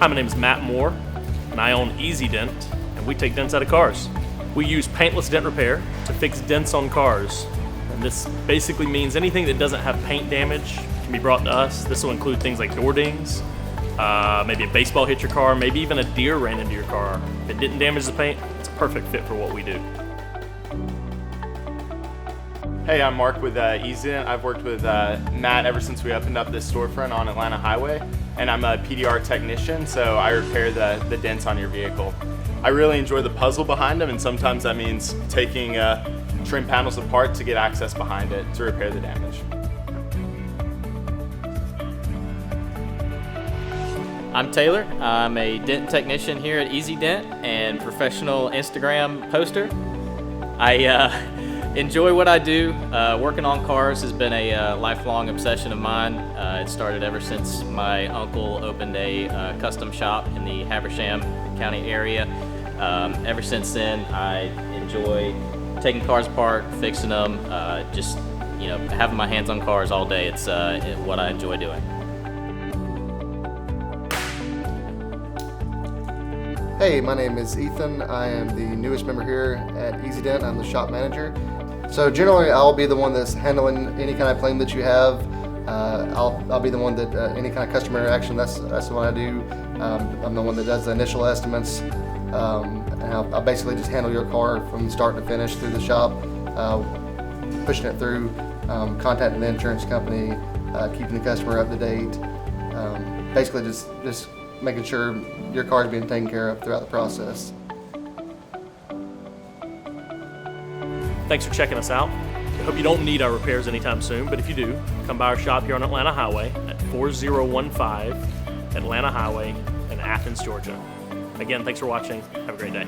Hi, my name is Matt Moore, and I own Easy Dent, and we take dents out of cars. We use Paintless Dent repair to fix dents on cars. And this basically means anything that doesn't have paint damage can be brought to us. This will include things like door dings, maybe a baseball hit your car, maybe even a deer ran into your car. If it didn't damage the paint, it's a perfect fit for what we do. Hey, I'm Mark with Easy Dent. I've worked with Matt ever since we opened up this storefront on Atlanta Highway, and I'm a PDR technician, so I repair the dents on your vehicle. I really enjoy the puzzle behind them, and sometimes that means taking trim panels apart to get access behind it to repair the damage. I'm Taylor. I'm a dent technician here at Easy Dent and professional Instagram poster. I enjoy what I do. Working on cars has been a lifelong obsession of mine. It started ever since my uncle opened a custom shop in the Habersham County area. Ever since then, I enjoy taking cars apart, fixing them, just having my hands on cars all day. It's what I enjoy doing. Hey, my name is Ethan. I am the newest member here at Easy Dent. I'm the shop manager. So generally, I'll be the one that's handling any kind of claim that you have. I'll be the one that any kind of customer interaction. That's what I do. I'm the one that does the initial estimates, and I'll basically just handle your car from start to finish through the shop, pushing it through, contacting the insurance company, keeping the customer up to date. Basically, just making sure your car is being taken care of throughout the process. Thanks for checking us out. I hope you don't need our repairs anytime soon, but if you do, come by our shop here on Atlanta Highway at 4015 Atlanta Highway in Athens, Georgia. Again, thanks for watching. Have a great day.